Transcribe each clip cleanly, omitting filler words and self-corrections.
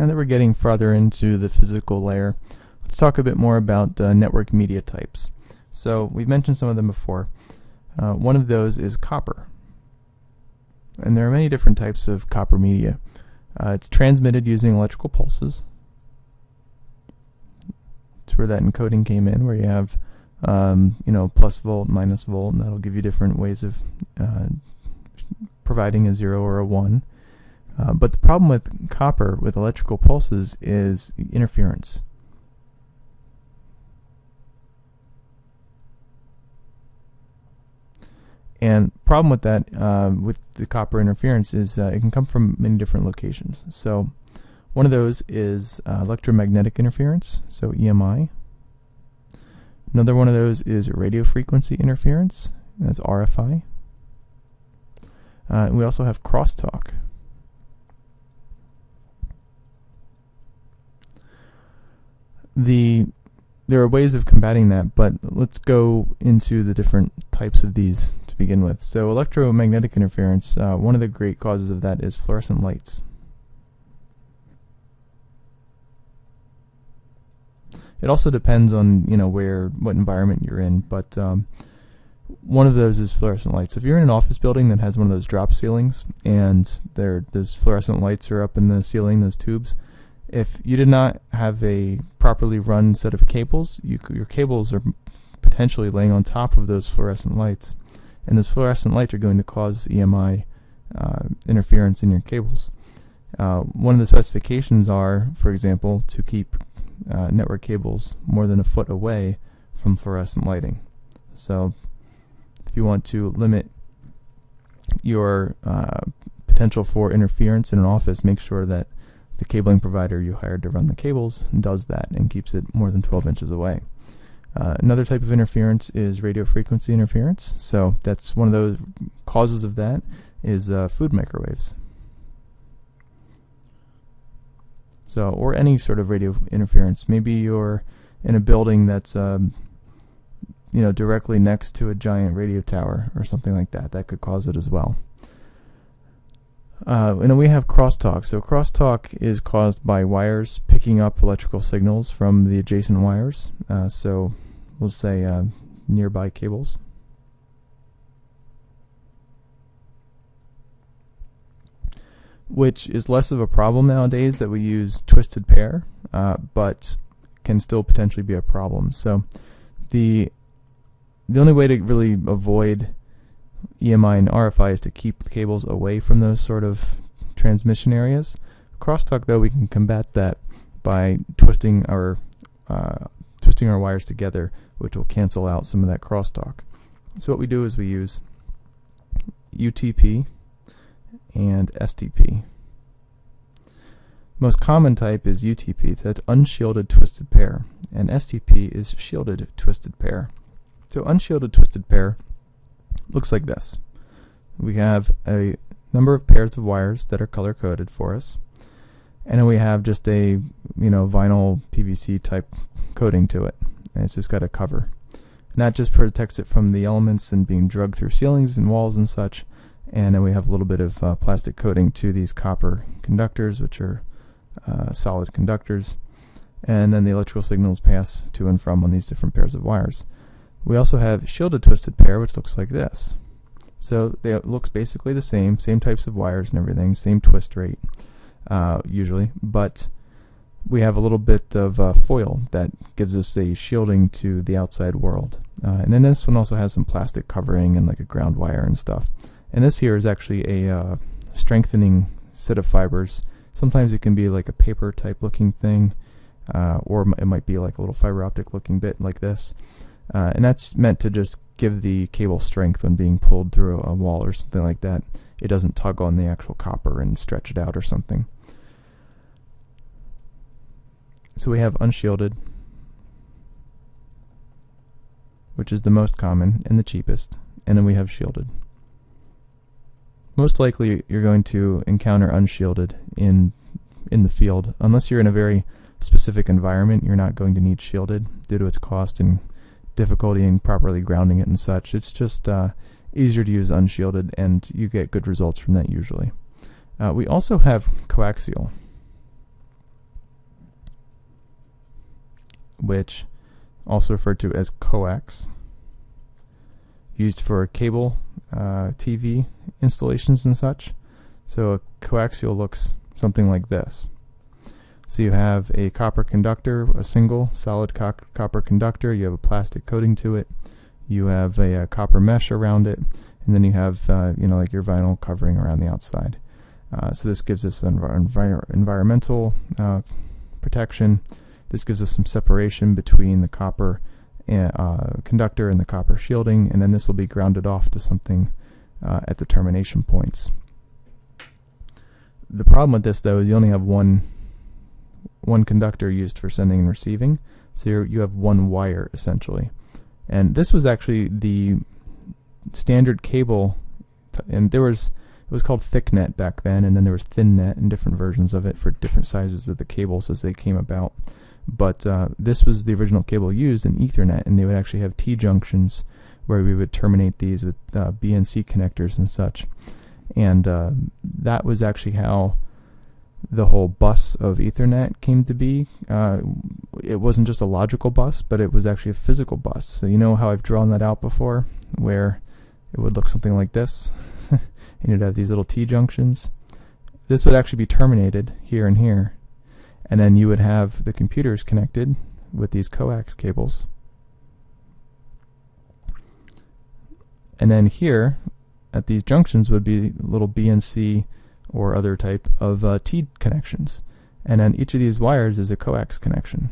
Now that we're getting farther into the physical layer, let's talk a bit more about the network media types. So we've mentioned some of them before. One of those is copper. And there are many different types of copper media. It's transmitted using electrical pulses. That's where that encoding came in, where you have plus volt, minus volt, and that'll give you different ways of providing a 0 or a 1. But the problem with copper, with electrical pulses, is interference. And problem with that, with the copper interference, is it can come from many different locations. So one of those is electromagnetic interference, so EMI. Another one of those is radio frequency interference, that's RFI. And we also have crosstalk. There are ways of combating that, but let's go into the different types of these to begin with. So electromagnetic interference, one of the great causes of that is fluorescent lights. It also depends on what environment you're in, but one of those is fluorescent lights. If you're in an office building that has one of those drop ceilings and those fluorescent lights are up in the ceiling, those tubes, if you did not have a properly run set of cables, your cables are potentially laying on top of those fluorescent lights, and those fluorescent lights are going to cause EMI interference in your cables. One of the specifications are, for example, to keep network cables more than a foot away from fluorescent lighting. So if you want to limit your potential for interference in an office, make sure that the cabling provider you hired to run the cables does that and keeps it more than 12 inches away. Another type of interference is radio frequency interference. So that's one of those causes of that is food microwaves. So, or any sort of radio interference. Maybe you're in a building that's directly next to a giant radio tower or something like that. That could cause it as well. And then we have crosstalk. So crosstalk is caused by wires picking up electrical signals from the adjacent wires. So we'll say nearby cables. Which is less of a problem nowadays that we use twisted pair, but can still potentially be a problem. So the only way to really avoid EMI and RFI is to keep the cables away from those sort of transmission areas. Crosstalk, though, we can combat that by twisting our wires together, which will cancel out some of that crosstalk. So what we do is we use UTP and STP. Most common type is UTP, that's unshielded twisted pair, and STP is shielded twisted pair. So unshielded twisted pair looks like this. We have a number of pairs of wires that are color coded for us, and then we have just a vinyl PVC type coating to it, and it's just got a cover. And that just protects it from the elements and being drugged through ceilings and walls and such. And then we have a little bit of plastic coating to these copper conductors, which are solid conductors, and then the electrical signals pass to and from on these different pairs of wires. We also have shielded twisted pair, which looks like this. So it looks basically the same types of wires and everything, same twist rate usually, but we have a little bit of foil that gives us a shielding to the outside world. And then this one also has some plastic covering and like a ground wire and stuff. And this here is actually a strengthening set of fibers. Sometimes it can be like a paper type looking thing, or it might be like a little fiber optic looking bit like this. And that's meant to just give the cable strength when being pulled through a wall or something like that. It doesn't tug on the actual copper and stretch it out or something. So we have unshielded, which is the most common and the cheapest, and then we have shielded. Most likely you're going to encounter unshielded in the field. Unless you're in a very specific environment, you're not going to need shielded due to its cost and difficulty in properly grounding it and such. It's just easier to use unshielded, and you get good results from that usually. We also have coaxial. which also referred to as coax, used for cable TV installations and such. So a coaxial looks something like this. So you have a copper conductor, a single solid copper conductor, you have a plastic coating to it, you have a copper mesh around it, and then you have like your vinyl covering around the outside. So this gives us environmental protection. This gives us some separation between the copper conductor and the copper shielding, and then this will be grounded off to something at the termination points. The problem with this, though, is you only have one conductor used for sending and receiving, so you have one wire essentially. And this was actually the standard cable, and it was called thick net back then, and then there was thin net and different versions of it for different sizes of the cables as they came about. But this was the original cable used in Ethernet, and they would actually have T-junctions where we would terminate these with B and C connectors and such. And that was actually how the whole bus of Ethernet came to be. It wasn't just a logical bus, but it was actually a physical bus. So you know how I've drawn that out before, where it would look something like this, and you'd have these little T-junctions. This would actually be terminated here and here, and then you would have the computers connected with these coax cables. And then here, at these junctions, would be little B and C or other type of T connections. And then each of these wires is a coax connection.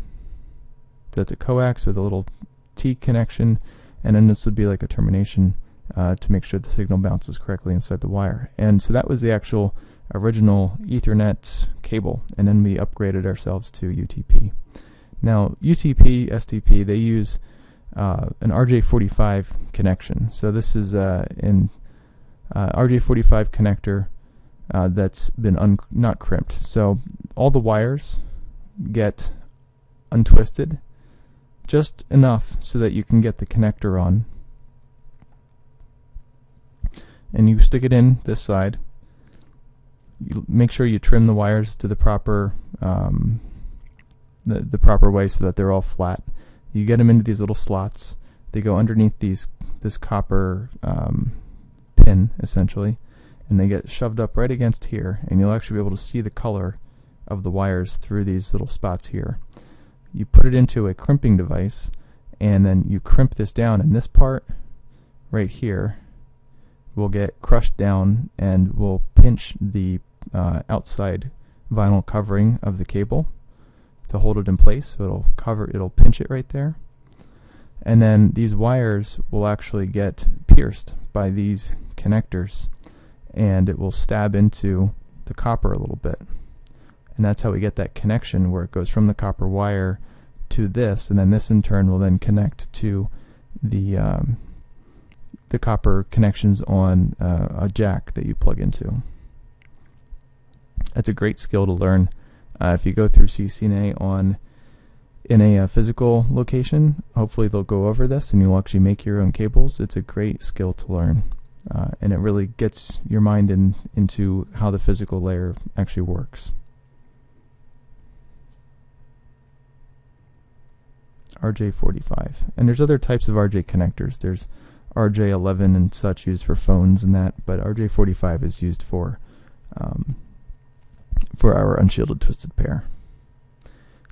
So that's a coax with a little T connection, and then this would be like a termination to make sure the signal bounces correctly inside the wire. And so that was the actual original Ethernet cable, and then we upgraded ourselves to UTP. Now UTP, STP, they use an RJ45 connection. So this is an RJ45 connector that's been not crimped. So all the wires get untwisted just enough so that you can get the connector on, and you stick it in this side. You make sure you trim the wires to the proper the proper way so that they're all flat. You get them into these little slots. They go underneath this copper pin essentially, and they get shoved up right against here, and you'll actually be able to see the color of the wires through these little spots here. You put it into a crimping device, and then you crimp this down, and this part right here will get crushed down and will pinch the outside vinyl covering of the cable to hold it in place. So it'll pinch it right there, and then these wires will actually get pierced by these connectors, and it will stab into the copper a little bit, and that's how we get that connection where it goes from the copper wire to this, and then this in turn will then connect to the copper connections on a jack that you plug into. That's a great skill to learn if you go through CCNA in a physical location. Hopefully they'll go over this and you'll actually make your own cables. It's a great skill to learn, and it really gets your mind into how the physical layer actually works. RJ45, and there's other types of RJ connectors. There's RJ11 and such used for phones and that, but RJ45 is used for our unshielded twisted pair.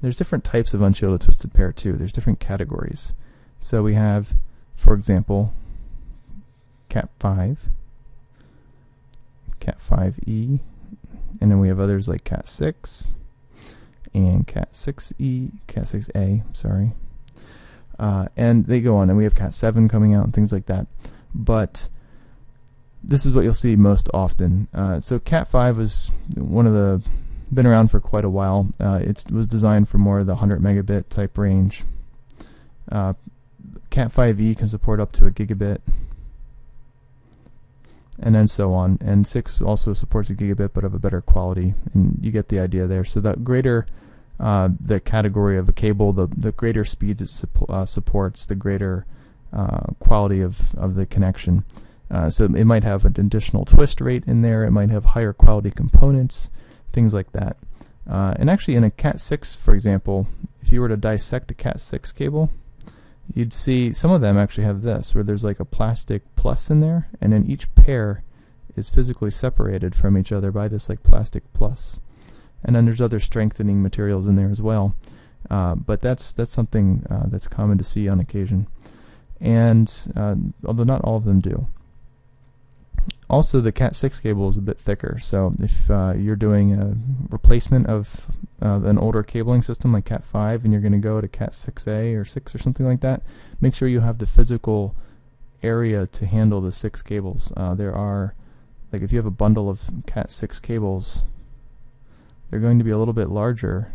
There's different types of unshielded twisted pair too. There's different categories. So we have, for example, Cat5, Cat5e, and then we have others like Cat6 and Cat6e, Cat6a, sorry. And they go on, and we have Cat7 coming out and things like that. But this is what you'll see most often. So Cat5 was been around for quite a while. It was designed for more of the 100 megabit type range. Cat5e can support up to a gigabit, and then so on. And 6 also supports a gigabit, but of a better quality, and you get the idea there. So the greater the category of a cable, the greater speeds it supports, the greater quality of the connection. So it might have an additional twist rate in there, it might have higher quality components, things like that. And actually in a Cat6, for example, if you were to dissect a Cat6 cable, you'd see some of them actually have this, where there's like a plastic plus in there, and then each pair is physically separated from each other by this like plastic plus. And then there's other strengthening materials in there as well, but that's something that's common to see on occasion, and although not all of them do. Also, the Cat6 cable is a bit thicker, so if you're doing a replacement of an older cabling system like Cat5 and you're going to go to Cat6A or 6 or something like that, make sure you have the physical area to handle the 6 cables. There are, like if you have a bundle of Cat6 cables, they're going to be a little bit larger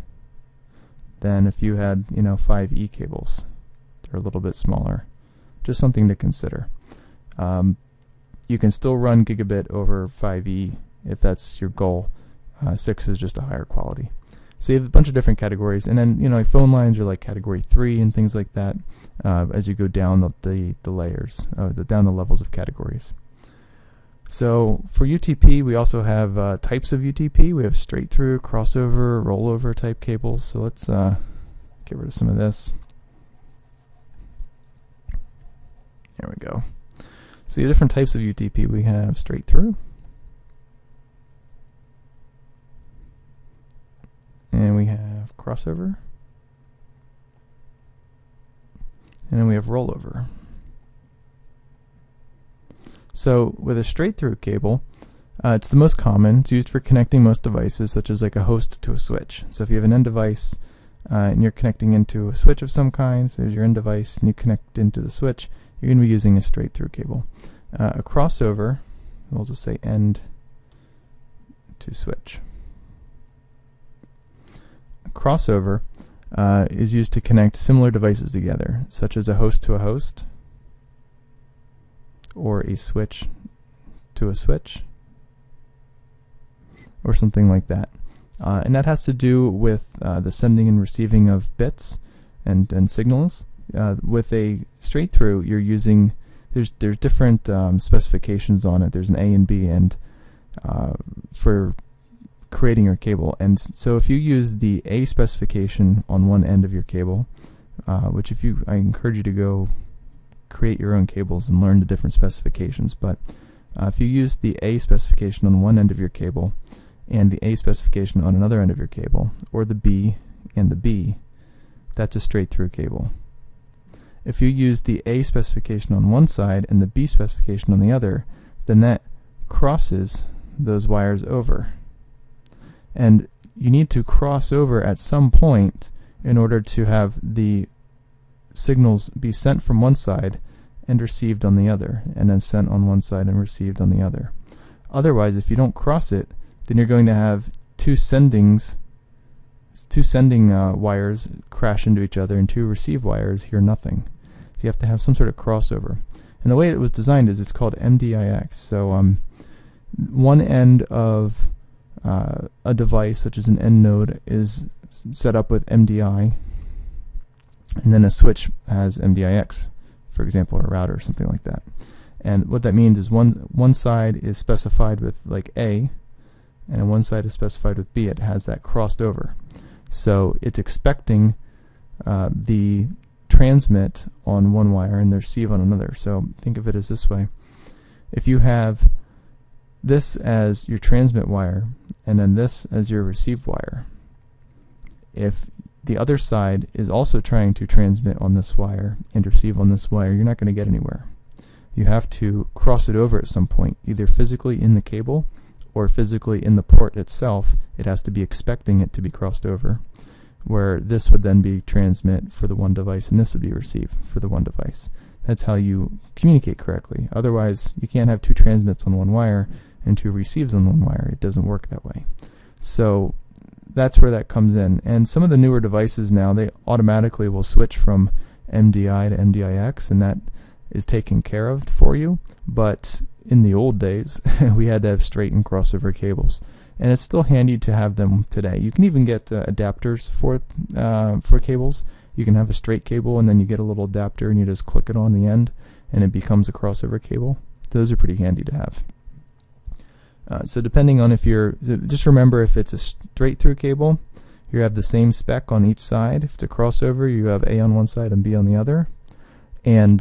than if you had, 5E cables. They're a little bit smaller. Just something to consider. You can still run gigabit over 5E if that's your goal. 6 is just a higher quality. So you have a bunch of different categories, and then like phone lines are like category 3 and things like that as you go down the layers, down the levels of categories. So for UTP, we also have types of UTP. We have straight through, crossover, rollover type cables. So let's get rid of some of this. There we go. So we have different types of UTP. We have straight through, and we have crossover, and then we have rollover. So with a straight through cable, it's the most common. It's used for connecting most devices, such as like a host to a switch. So if you have an end device and you're connecting into a switch of some kind, so there's your end device and you connect into the switch, you're going to be using a straight through cable. A crossover, we'll just say end to switch. A crossover is used to connect similar devices together, such as a host to a host, or a switch to a switch, or something like that. And that has to do with the sending and receiving of bits and signals. With a straight through, you're using, there's different specifications on it. There's an A and B and for creating your cable. And so if you use the A specification on one end of your cable, which I encourage you to go create your own cables and learn the different specifications, but if you use the A specification on one end of your cable and the A specification on another end of your cable, or the B and the B, that's a straight through cable. If you use the A specification on one side and the B specification on the other, then that crosses those wires over. And you need to cross over at some point in order to have the signals be sent from one side and received on the other, and then sent on one side and received on the other. Otherwise, if you don't cross it, then you're going to have two sending wires crash into each other and two receive wires hear nothing. So you have to have some sort of crossover. And the way it was designed is it's called MDIX. So one end of a device, such as an end node, is set up with MDI, and then a switch has MDIX, for example, or a router or something like that. And what that means is one side is specified with like A, and one side is specified with B. It has that crossed over. So it's expecting the transmit on one wire and the receive on another. So think of it as this way. If you have this as your transmit wire and then this as your receive wire, if the other side is also trying to transmit on this wire and receive on this wire, you're not going to get anywhere. You have to cross it over at some point, either physically in the cable or physically in the port itself. It has to be expecting it to be crossed over, where this would then be transmit for the one device and this would be receive for the one device. That's how you communicate correctly. Otherwise, you can't have two transmits on one wire and two receives on one wire. It doesn't work that way. So that's where that comes in. And some of the newer devices now, they automatically will switch from MDI to MDIX, and that is taken care of for you. But in the old days, we had to have straight and crossover cables, and it's still handy to have them today. You can even get adapters for cables. You can have a straight cable, and then you get a little adapter, and you just click it on the end, and it becomes a crossover cable. Those are pretty handy to have. So depending on if you're, just remember, if it's a straight through cable, You have the same spec on each side. If it's a crossover, you have A on one side and B on the other. And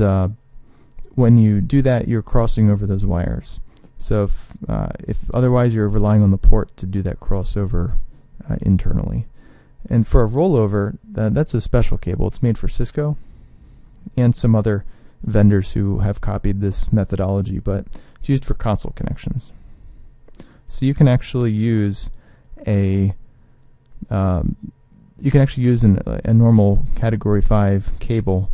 when you do that, you're crossing over those wires. So if otherwise you're relying on the port to do that crossover internally. And for a rollover, that's a special cable. It's made for Cisco and some other vendors who have copied this methodology, but it's used for console connections. So you can actually use a normal Category 5 cable,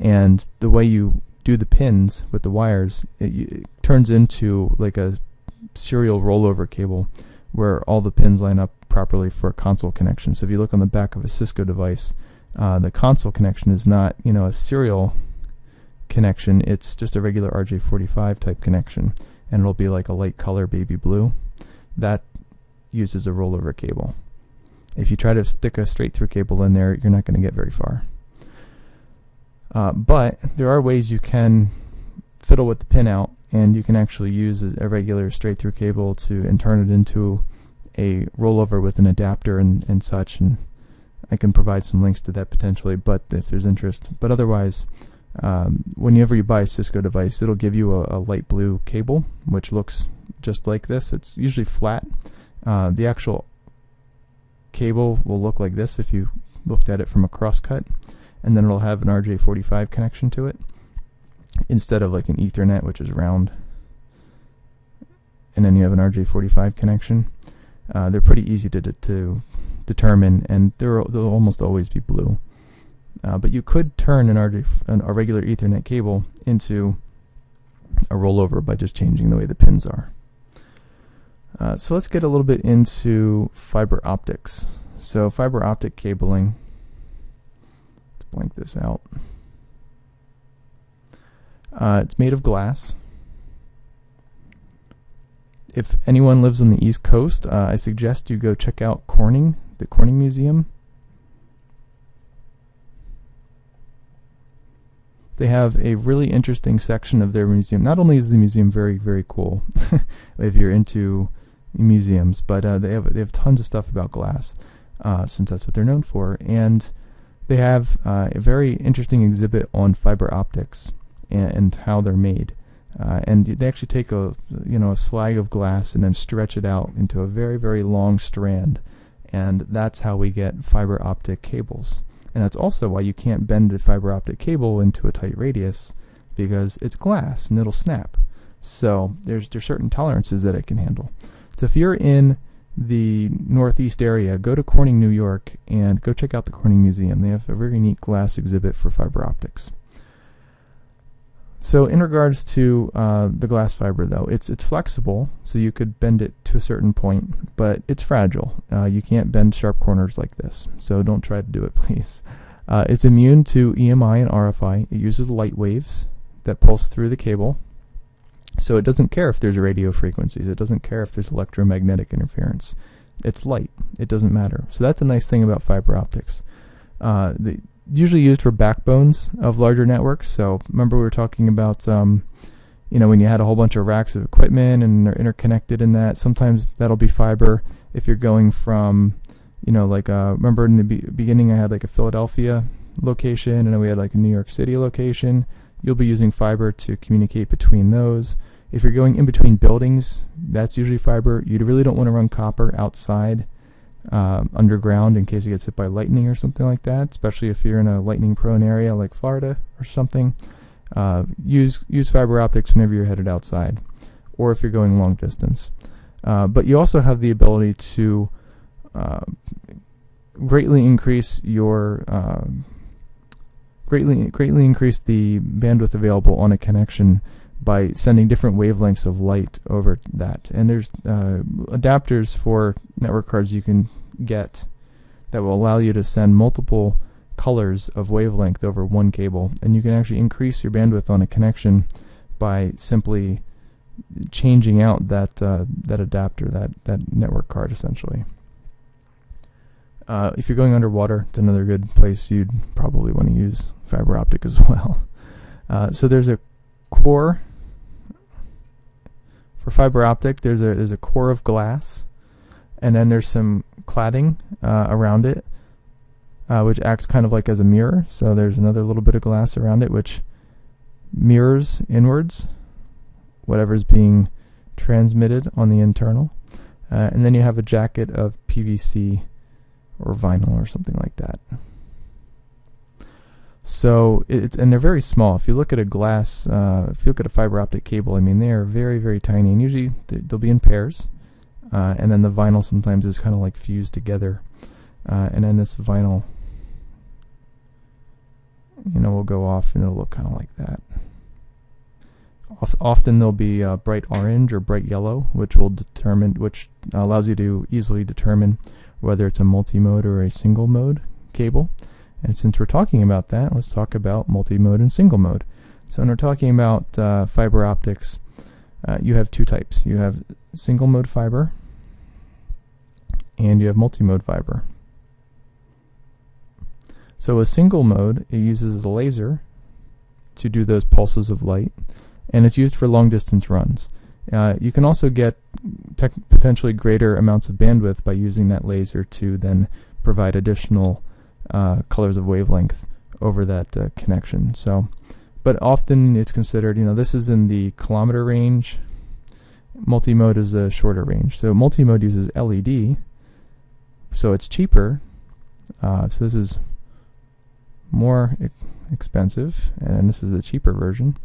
and the way you do the pins with the wires, it turns into like a serial rollover cable where all the pins line up properly for a console connection. So if you look on the back of a Cisco device, the console connection is not, a serial connection. It's just a regular RJ45 type connection, and it'll be like a light color baby blue. That uses a rollover cable. If you try to stick a straight through cable in there, you're not going to get very far. But there are ways you can fiddle with the pin out, and you can actually use a regular straight through cable and turn it into a rollover with an adapter and such, and I can provide some links to that potentially, but if there's interest. But otherwise, whenever you buy a Cisco device, it'll give you a light blue cable, which looks just like this. It's usually flat. The actual cable will look like this if you looked at it from a crosscut, and then it'll have an RJ45 connection to it instead of like an Ethernet, which is round, and then you have an RJ45 connection. They're pretty easy to determine, and they'll almost always be blue. But you could turn a regular Ethernet cable into a rollover by just changing the way the pins are. So let's get a little bit into fiber optics. So fiber optic cabling, let's blank this out. It's made of glass. If anyone lives on the East Coast, I suggest you go check out Corning, the Corning Museum. They have a really interesting section of their museum. Not only is the museum very, very cool if you're into museums, but they have tons of stuff about glass, since that's what they're known for. And they have a very interesting exhibit on fiber optics and how they're made. And they actually take a slag of glass and then stretch it out into a very, very long strand, and that's how we get fiber optic cables. And that's also why you can't bend a fiber optic cable into a tight radius, because it's glass and it'll snap. So there's certain tolerances that it can handle. So if you're in the Northeast area, go to Corning, New York, and go check out the Corning Museum. They have a very neat glass exhibit for fiber optics. So in regards to the glass fiber, though, it's flexible, so you could bend it to a certain point, but it's fragile. You can't bend sharp corners like this, so don't try to do it, please. It's immune to EMI and RFI. It uses light waves that pulse through the cable, so it doesn't care if there's radio frequencies. It doesn't care if there's electromagnetic interference. It's light. It doesn't matter. So that's a nice thing about fiber optics. Usually used for backbones of larger networks. So remember we were talking about when you had a whole bunch of racks of equipment and they're interconnected in that, sometimes that'll be fiber. If you're going from remember in the beginning I had like a Philadelphia location and then we had like a New York City location, you'll be using fiber to communicate between those. If you're going in between buildings, that's usually fiber. You really don't want to run copper outside underground in case it gets hit by lightning or something like that, especially if you're in a lightning prone area like Florida or something. Use fiber optics whenever you're headed outside, or if you're going long distance. But you also have the ability to greatly increase your greatly increase the bandwidth available on a connection by sending different wavelengths of light over that. And there's adapters for network cards you can get that will allow you to send multiple colors of wavelength over one cable, and you can actually increase your bandwidth on a connection by simply changing out that adapter, that network card essentially. If you're going underwater, it's another good place you'd probably want to use fiber optic as well. So there's a core for fiber optic. There's a core of glass, and then there's some cladding around it, which acts kind of like as a mirror. So there's another little bit of glass around it which mirrors inwards whatever's being transmitted on the internal. And then you have a jacket of PVC or vinyl or something like that. So and they're very small. If you look at a glass, if you look at a fiber optic cable, I mean, they are very, very tiny, and usually they'll be in pairs. And then the vinyl sometimes is kind of like fused together. And then this vinyl, will go off and it'll look kind of like that. Often they'll be bright orange or bright yellow, which allows you to easily determine whether it's a multi-mode or a single mode cable. And since we're talking about that, let's talk about multi-mode and single mode. So when we're talking about fiber optics, you have two types. You have single mode fiber and you have multi-mode fiber. So a single mode, it uses a laser to do those pulses of light, and it's used for long distance runs. You can also get potentially greater amounts of bandwidth by using that laser to then provide additional colors of wavelength over that connection. So, but often it's considered, this is in the kilometer range. Multi-mode is a shorter range. So multi-mode uses LED, so it's cheaper. So this is more expensive, and this is the cheaper version.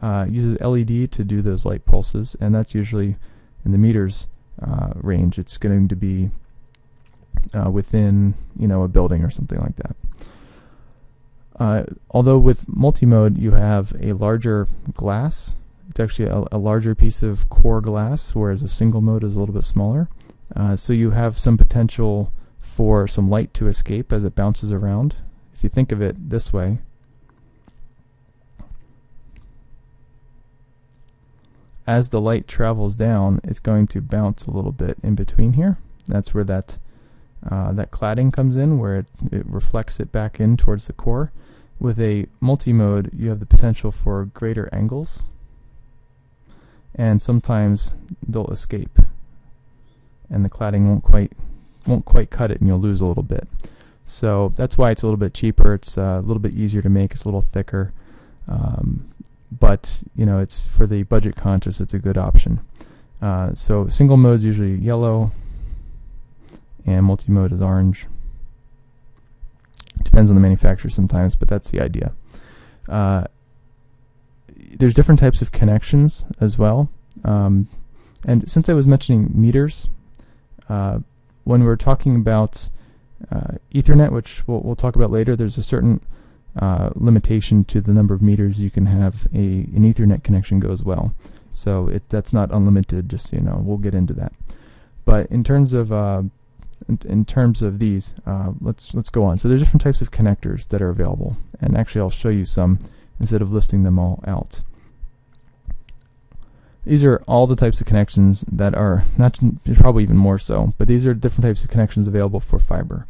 Uses LED to do those light pulses, and that's usually in the meters range. It's going to be within a building or something like that. Although with multi-mode you have a larger glass, it's actually a larger piece of core glass, whereas a single mode is a little bit smaller. So you have some potential for some light to escape as it bounces around. If you think of it this way, as the light travels down, it's going to bounce a little bit in between here. That's where that cladding comes in, where it reflects it back in towards the core. With a multi-mode, you have the potential for greater angles, and sometimes they'll escape, and the cladding won't quite cut it, and you'll lose a little bit. So that's why it's a little bit cheaper. It's a little bit easier to make. It's a little thicker. But it's for the budget conscious, it's a good option. So single mode is usually yellow, and multi-mode is orange. Depends on the manufacturer sometimes, but that's the idea. There's different types of connections as well. And since I was mentioning meters, when we're talking about Ethernet, which we'll talk about later, there's a certain limitation to the number of meters you can have an Ethernet connection go as well. So that's not unlimited, just so you know. We'll get into that. But in terms of these, let's go on. So there's different types of connectors that are available, and actually I'll show you some instead of listing them all out. These are all the types of connections that are probably even more so, but these are different types of connections available for fiber.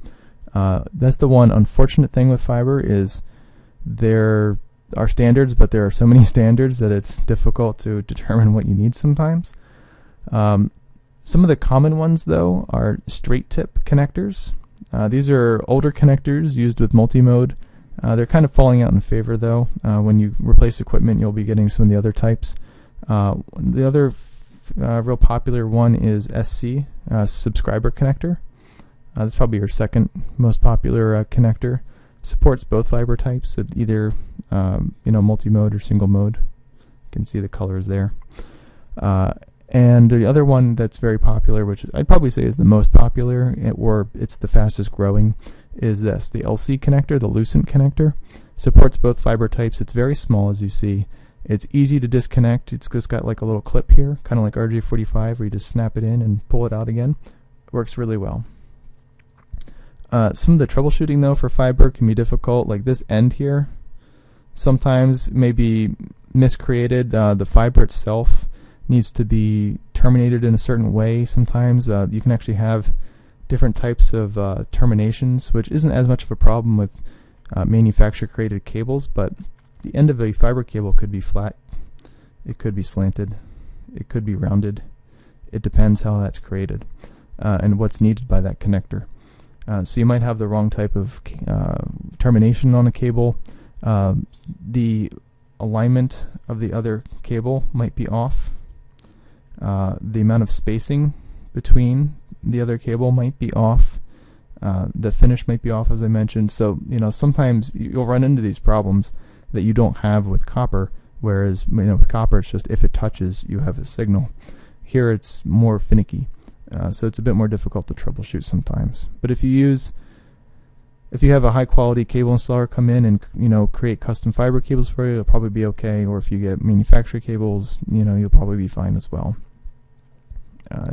That's the one unfortunate thing with fiber, is there are standards, but there are so many standards that it's difficult to determine what you need sometimes. Some of the common ones, though, are straight tip connectors. These are older connectors used with multi-mode. They're kind of falling out in favor, though. When you replace equipment, you'll be getting some of the other types. The other real popular one is SC, subscriber connector. That's probably your second most popular connector. Supports both fiber types, either multi-mode or single mode. You can see the colors there. And the other one that's very popular, which I'd probably say is the most popular, or it's the fastest growing, is this, the LC connector, the Lucent connector. Supports both fiber types. It's very small, as you see. It's easy to disconnect. It's just got like a little clip here, kind of like RJ45, where you just snap it in and pull it out again. Works really well. Some of the troubleshooting, though, for fiber can be difficult. Like this end here sometimes may be miscreated. The fiber itself needs to be terminated in a certain way. Sometimes you can actually have different types of terminations, which isn't as much of a problem with manufacturer created cables, but the end of a fiber cable could be flat, it could be slanted, it could be rounded. It depends how that's created. and what's needed by that connector. So you might have the wrong type of termination on a cable. The alignment of the other cable might be off. The amount of spacing between the other cable might be off. The finish might be off, as I mentioned. So sometimes you'll run into these problems that you don't have with copper, whereas with copper it's just if it touches you have a signal. Here it's more finicky, so it's a bit more difficult to troubleshoot sometimes. But if you have a high quality cable installer come in and create custom fiber cables for you, it'll probably be okay. Or if you get manufacturer cables, you'll probably be fine as well.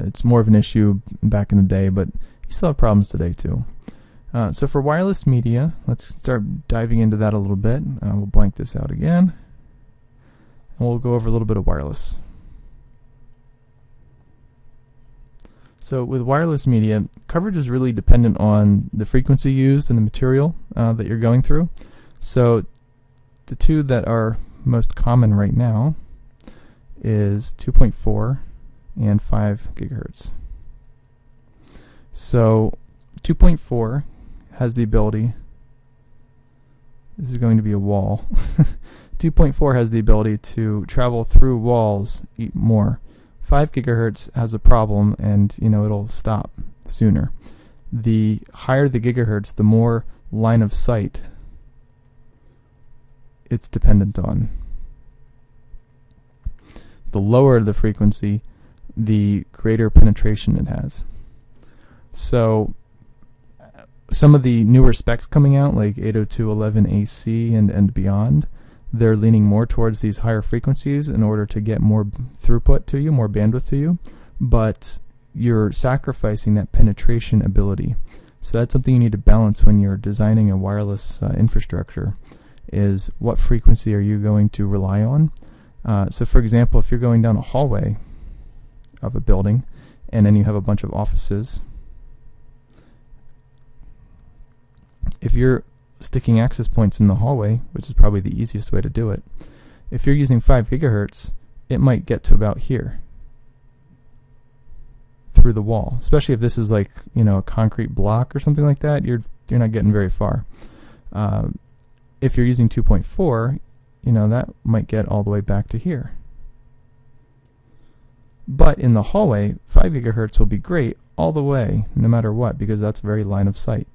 It's more of an issue back in the day, but you still have problems today too. So for wireless media, let's start diving into that a little bit. We'll blank this out again, and we'll go over a little bit of wireless. So with wireless media, coverage is really dependent on the frequency used and the material that you're going through. So the two that are most common right now is 2.4 and 5 gigahertz. So 2.4 has the ability, this is going to be a wall, 2.4 has the ability to travel through walls more. 5 gigahertz has a problem, and it'll stop sooner. The higher the gigahertz, the more line of sight it's dependent on. The lower the frequency, the greater penetration it has. So some of the newer specs coming out, like 802.11ac and beyond, they're leaning more towards these higher frequencies in order to get more throughput to you, more bandwidth to you, but you're sacrificing that penetration ability. So that's something you need to balance when you're designing a wireless infrastructure, is what frequency are you going to rely on. So for example, if you're going down a hallway of a building and then you have a bunch of offices, if you're sticking access points in the hallway, which is probably the easiest way to do it, if you're using 5 gigahertz, it might get to about here through the wall. Especially if this is like a concrete block or something like that, you're not getting very far. If you're using 2.4, that might get all the way back to here. But in the hallway, 5 gigahertz will be great all the way, no matter what, because that's very line of sight.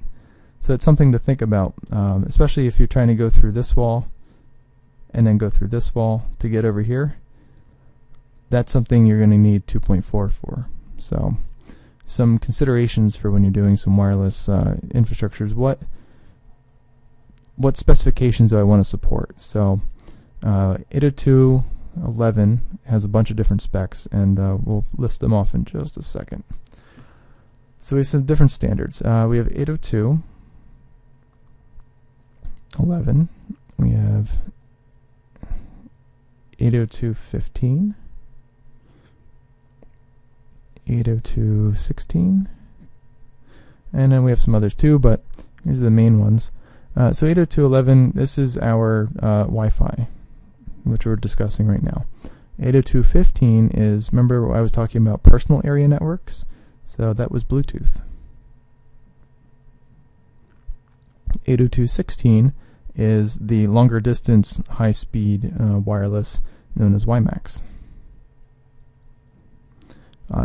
So it's something to think about, especially if you're trying to go through this wall and then go through this wall to get over here. That's something you're going to need 2.4 for. So some considerations for when you're doing some wireless infrastructures. What specifications do I want to support? So 802.11 has a bunch of different specs, and we'll list them off in just a second. So we have some different standards. We have 802.11, we have 802.15, 802.16, and then we have some others too, but here's the main ones. So 802.11, this is our Wi-Fi, which we're discussing right now. 802.15 is, remember I was talking about personal area networks? So that was Bluetooth. 802.16 is the longer distance high speed wireless known as WiMAX.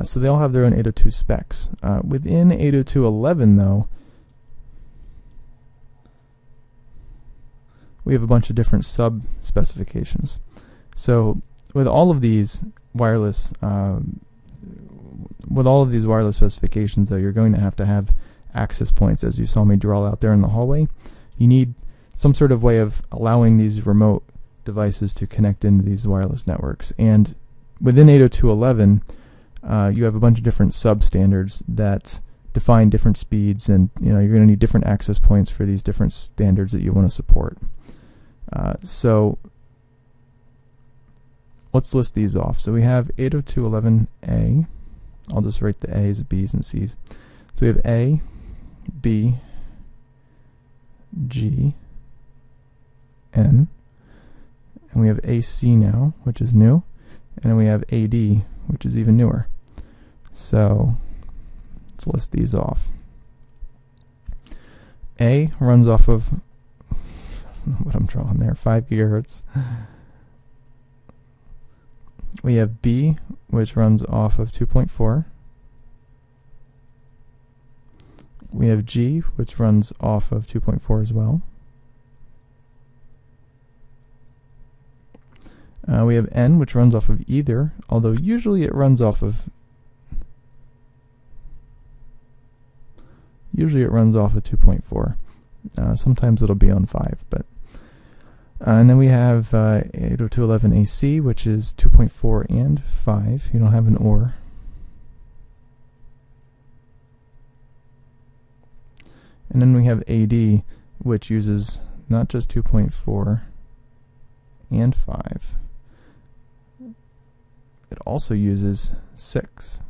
So they all have their own 802 specs. Within 802.11 though, we have a bunch of different sub specifications. So with all of these wireless specifications though, you're going to have access points, as you saw me draw out there in the hallway. You need some sort of way of allowing these remote devices to connect into these wireless networks. And within 802.11, you have a bunch of different sub-standards that define different speeds, and you're going to need different access points for these different standards that you want to support. So let's list these off. So we have 802.11a. I'll just write the A's, B's, and C's. So we have A, B, G, N, and we have AC now, which is new, and then we have AD, which is even newer. So Let's list these off. A runs off of what I'm drawing there, 5 gigahertz. We have B, which runs off of 2.4. We have G, which runs off of 2.4 as well. We have N, which runs off of either, although usually it runs off of 2.4. Sometimes it'll be on 5, but and then we have 802.11 AC, which is 2.4 and 5. You don't have an OR. And then we have AD, which uses not just 2.4 and 5. It also uses 6.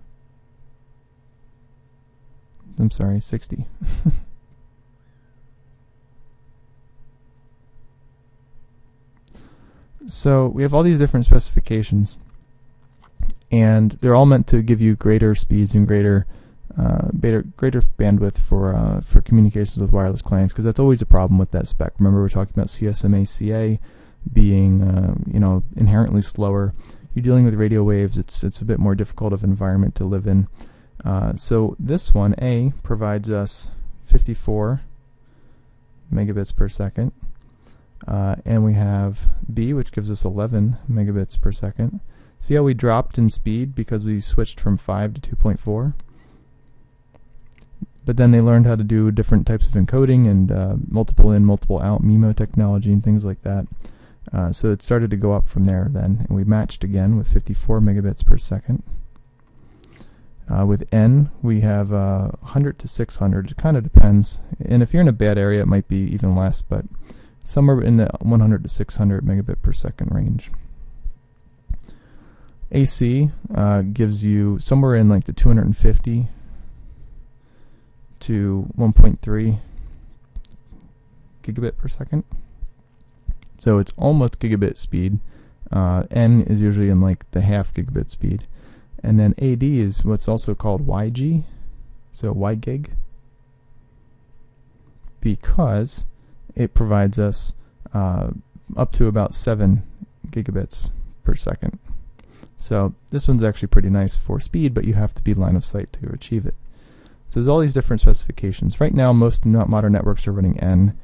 I'm sorry, 60. So we have all these different specifications, and they're all meant to give you greater speeds and greater bandwidth for communications with wireless clients, because that's always a problem with that spec. Remember, we're talking about CSMA/CA being inherently slower. You're dealing with radio waves. It's a bit more difficult of environment to live in. So this one, A, provides us 54 megabits per second. And we have B, which gives us 11 megabits per second. See how we dropped in speed because we switched from 5 to 2.4? But then they learned how to do different types of encoding and multiple in, multiple out, MIMO technology and things like that. So it started to go up from there then, and we matched again with 54 megabits per second. With N, we have 100 to 600. It kind of depends. And if you're in a bad area, it might be even less, but somewhere in the 100 to 600 megabit per second range. AC gives you somewhere in like the 250 to 1.3 gigabit per second. So it's almost gigabit speed. N is usually in like the half gigabit speed. And then AD is what's also called YG, so Y-gig, because it provides us up to about 7 gigabits per second. So this one's actually pretty nice for speed, but you have to be line of sight to achieve it. So there's all these different specifications. Right now, most modern networks are running N.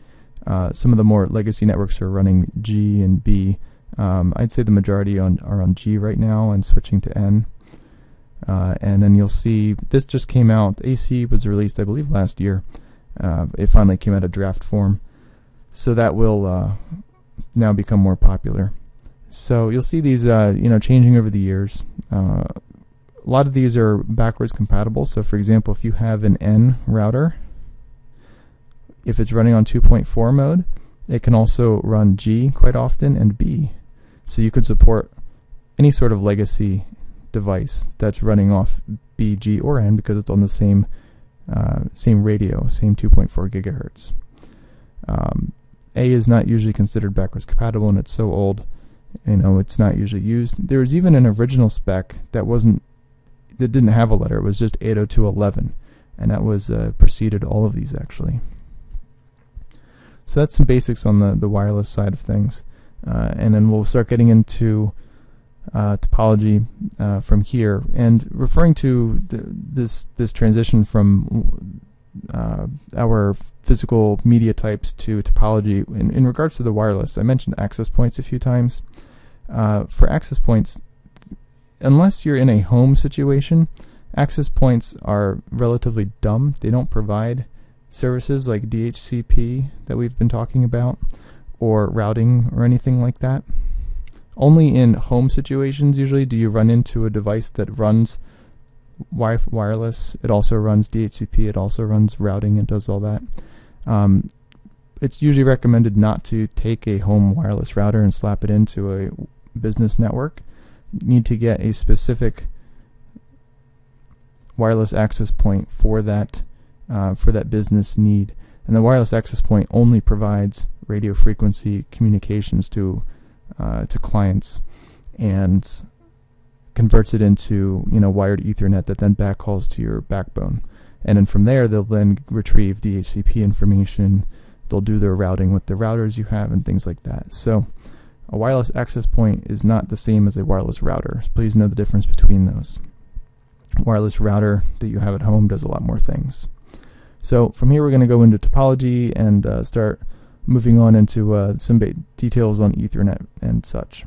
Some of the more legacy networks are running G and B. I'd say the majority are on G right now and switching to N. And then you'll see this just came out. AC was released, I believe, last year. It finally came out of draft form. So that will now become more popular. So you'll see these changing over the years. A lot of these are backwards compatible. So for example, if you have an N router, if it's running on 2.4 mode, it can also run G quite often and B. So you could support any sort of legacy device that's running off B, G, or N because it's on the same radio, same 2.4 gigahertz. A is not usually considered backwards compatible, and it's so old, it's not usually used. There was even an original spec that didn't have a letter. It was just 802.11, and that was preceded all of these actually. So that's some basics on the wireless side of things, and then we'll start getting into topology from here, and referring to this transition from our physical media types to topology. In regards to the wireless, I mentioned access points a few times. For access points, unless you're in a home situation, access points are relatively dumb. They don't provide services like DHCP that we've been talking about, or routing or anything like that. Only in home situations usually do you run into a device that runs wireless. It also runs DHCP, it also runs routing, it does all that. It's usually recommended not to take a home wireless router and slap it into a business network. You need to get a specific wireless access point for that business need. And the wireless access point only provides radio frequency communications to clients, and converts it into wired Ethernet that then backhauls to your backbone. and then from there they'll then retrieve DHCP information. They'll do their routing with the routers you have and things like that. So a wireless access point is not the same as a wireless router. So please know the difference between those. Wireless router that you have at home does a lot more things. So from here we're going to go into topology and start moving on into some details on Ethernet and such.